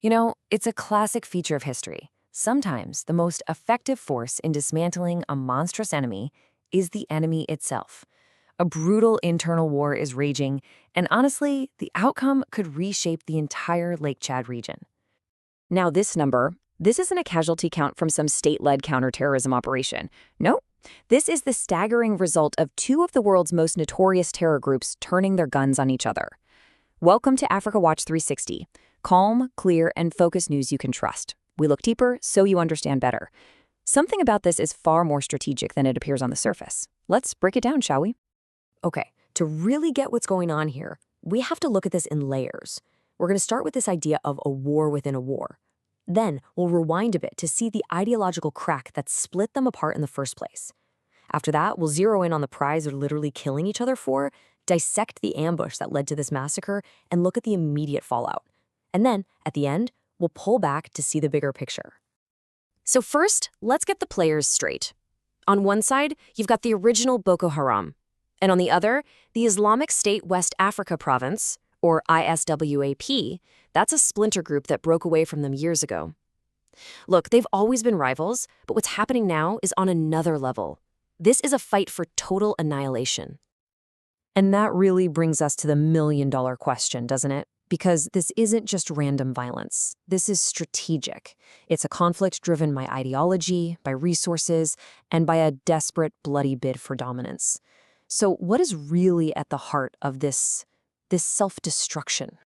It's a classic feature of history. Sometimes the most effective force in dismantling a monstrous enemy is the enemy itself. A brutal internal war is raging, and honestly, the outcome could reshape the entire Lake Chad region. Now, this isn't a casualty count from some state-led counterterrorism operation. No, this is the staggering result of two of the world's most notorious terror groups turning their guns on each other. Welcome to Africa Watch 360. Calm, clear, and focused news you can trust. We look deeper so you understand better. Something about this is far more strategic than it appears on the surface. Let's break it down, shall we? Okay, to really get what's going on here, we have to look at this in layers. We're going to start with this idea of a war within a war. Then we'll rewind a bit to see the ideological crack that split them apart in the first place. After that, we'll zero in on the prize they're literally killing each other for, dissect the ambush that led to this massacre, and look at the immediate fallout. And then, at the end, we'll pull back to see the bigger picture. So first, let's get the players straight. On one side, you've got the original Boko Haram, and on the other, the Islamic State West Africa Province, or ISWAP. That's a splinter group that broke away from them years ago. Look, they've always been rivals, but what's happening now is on another level. This is a fight for total annihilation. And that really brings us to the million-dollar question, doesn't it? Because this isn't just random violence. This is strategic. It's a conflict driven by ideology, by resources, and by a desperate, bloody bid for dominance. So what is really at the heart of this self-destruction?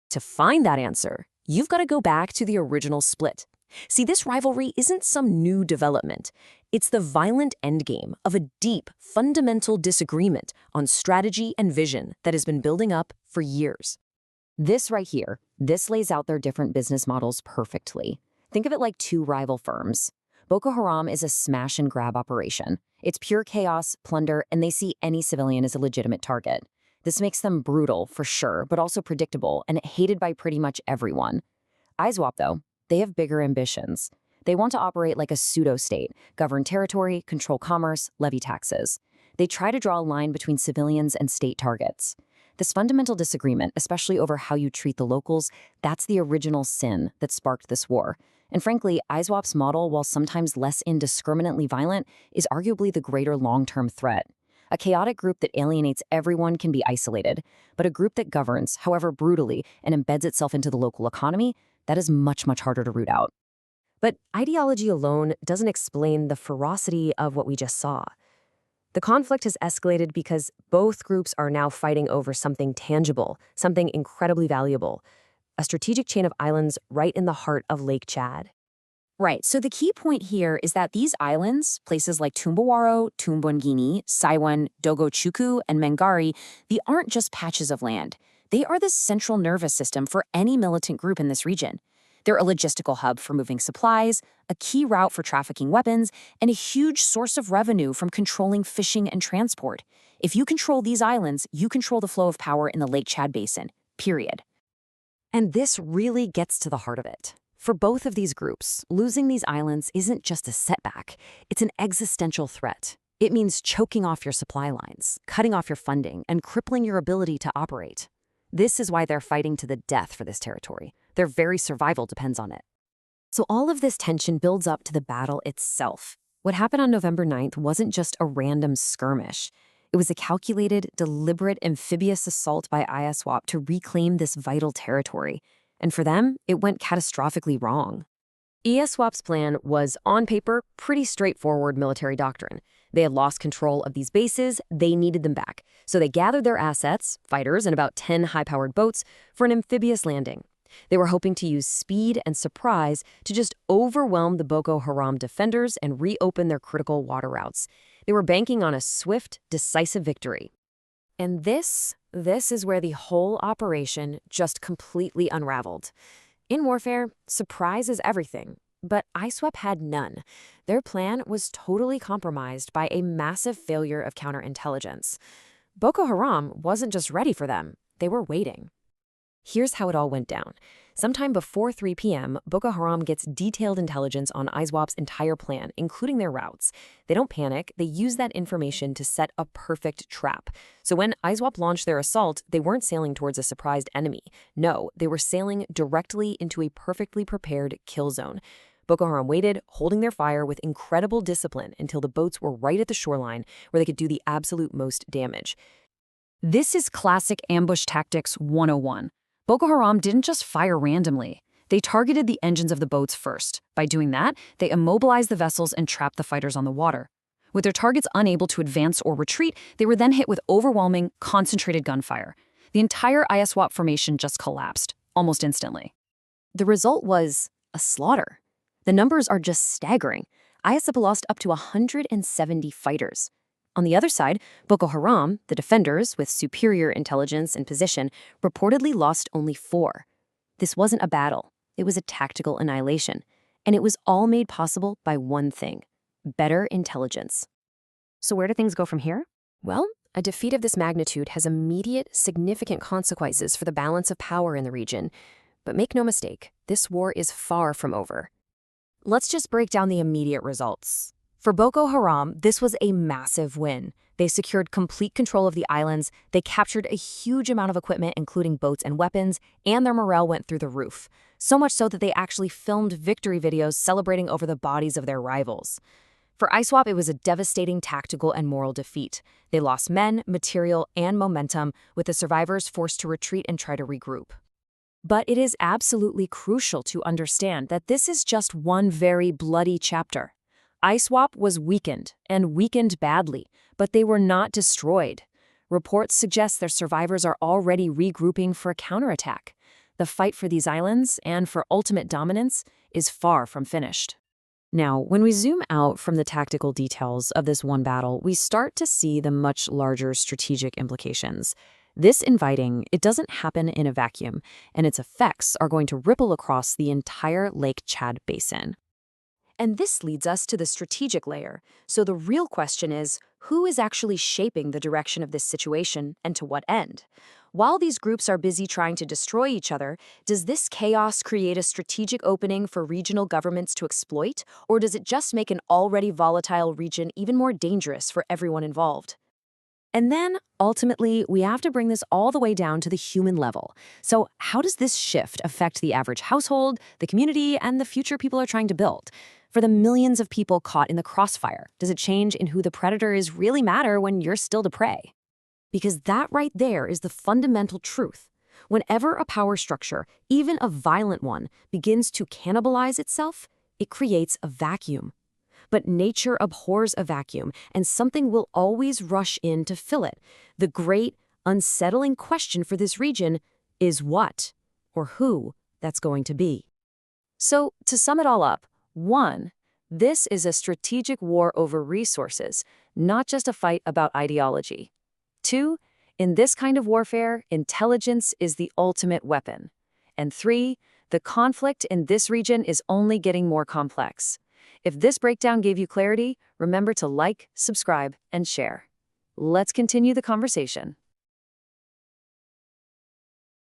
To find that answer, you've got to go back to the original split. See, this rivalry isn't some new development. It's the violent endgame of a deep, fundamental disagreement on strategy and vision that has been building up for years. This right here, this lays out their different business models perfectly. Think of it like two rival firms. Boko Haram is a smash-and-grab operation. It's pure chaos, plunder, and they see any civilian as a legitimate target. This makes them brutal, for sure, but also predictable and hated by pretty much everyone. ISWAP, though, they have bigger ambitions. They want to operate like a pseudo-state, govern territory, control commerce, levy taxes. They try to draw a line between civilians and state targets. This fundamental disagreement, especially over how you treat the locals, that's the original sin that sparked this war. And frankly, ISWAP's model, while sometimes less indiscriminately violent, is arguably the greater long-term threat. A chaotic group that alienates everyone can be isolated, but a group that governs, however brutally, and embeds itself into the local economy, that is much, much harder to root out. But ideology alone doesn't explain the ferocity of what we just saw. The conflict has escalated because both groups are now fighting over something tangible, something incredibly valuable, a strategic chain of islands right in the heart of Lake Chad. Right, so the key point here is that these islands, places like Tumbawaro, Tumbwangini, Saiwan, Dogochuku, and Mengari, they aren't just patches of land. They are the central nervous system for any militant group in this region. They're a logistical hub for moving supplies, a key route for trafficking weapons, and a huge source of revenue from controlling fishing and transport. If you control these islands, you control the flow of power in the Lake Chad Basin, period. And this really gets to the heart of it. For both of these groups, losing these islands isn't just a setback, it's an existential threat. It means choking off your supply lines, cutting off your funding, and crippling your ability to operate. This is why they're fighting to the death for this territory. Their very survival depends on it. So all of this tension builds up to the battle itself. What happened on November 9th wasn't just a random skirmish. It was a calculated, deliberate, amphibious assault by ISWAP to reclaim this vital territory. And for them, it went catastrophically wrong. ISWAP's plan was, on paper, pretty straightforward military doctrine. They had lost control of these bases, they needed them back. So they gathered their assets, fighters and about 10 high-powered boats, for an amphibious landing. They were hoping to use speed and surprise to just overwhelm the Boko Haram defenders and reopen their critical water routes. They were banking on a swift, decisive victory. And this is where the whole operation just completely unraveled. In warfare, surprise is everything, but ISWAP had none. Their plan was totally compromised by a massive failure of counterintelligence. Boko Haram wasn't just ready for them, they were waiting. Here's how it all went down. Sometime before 3 p.m., Boko Haram gets detailed intelligence on ISWAP's entire plan, including their routes. They don't panic, they use that information to set a perfect trap. So when ISWAP launched their assault, they weren't sailing towards a surprised enemy. No, they were sailing directly into a perfectly prepared kill zone. Boko Haram waited, holding their fire with incredible discipline until the boats were right at the shoreline where they could do the absolute most damage. This is classic ambush tactics 101. Boko Haram didn't just fire randomly. They targeted the engines of the boats first. By doing that, they immobilized the vessels and trapped the fighters on the water. With their targets unable to advance or retreat, they were then hit with overwhelming, concentrated gunfire. The entire ISWAP formation just collapsed, almost instantly. The result was a slaughter. The numbers are just staggering. ISWAP lost up to 170 fighters. On the other side, Boko Haram, the defenders with superior intelligence and position, reportedly lost only 4. This wasn't a battle. It was a tactical annihilation. And it was all made possible by one thing: better intelligence. So where do things go from here? Well, a defeat of this magnitude has immediate, significant consequences for the balance of power in the region. But make no mistake, this war is far from over. Let's just break down the immediate results. For Boko Haram, this was a massive win. They secured complete control of the islands, they captured a huge amount of equipment, including boats and weapons, and their morale went through the roof. So much so that they actually filmed victory videos celebrating over the bodies of their rivals. For ISWAP, it was a devastating tactical and moral defeat. They lost men, material, and momentum, with the survivors forced to retreat and try to regroup. But it is absolutely crucial to understand that this is just one very bloody chapter. ISWAP was weakened, and weakened badly, but they were not destroyed. Reports suggest their survivors are already regrouping for a counterattack. The fight for these islands, and for ultimate dominance, is far from finished. Now, when we zoom out from the tactical details of this one battle, we start to see the much larger strategic implications. This infighting, it doesn't happen in a vacuum, and its effects are going to ripple across the entire Lake Chad Basin. And this leads us to the strategic layer. So the real question is, who is actually shaping the direction of this situation and to what end? While these groups are busy trying to destroy each other, does this chaos create a strategic opening for regional governments to exploit, or does it just make an already volatile region even more dangerous for everyone involved? And then, ultimately, we have to bring this all the way down to the human level. So how does this shift affect the average household, the community, and the future people are trying to build? For the millions of people caught in the crossfire, does it change in who the predator is really matter when you're still the prey? Because that right there is the fundamental truth. Whenever a power structure, even a violent one, begins to cannibalize itself, it creates a vacuum. But nature abhors a vacuum, and something will always rush in to fill it. The great, unsettling question for this region is what, or who, that's going to be. So, to sum it all up, 1, this is a strategic war over resources, not just a fight about ideology. 2, in this kind of warfare, intelligence is the ultimate weapon. And 3, the conflict in this region is only getting more complex. If this breakdown gave you clarity, remember to like, subscribe, and share. Let's continue the conversation.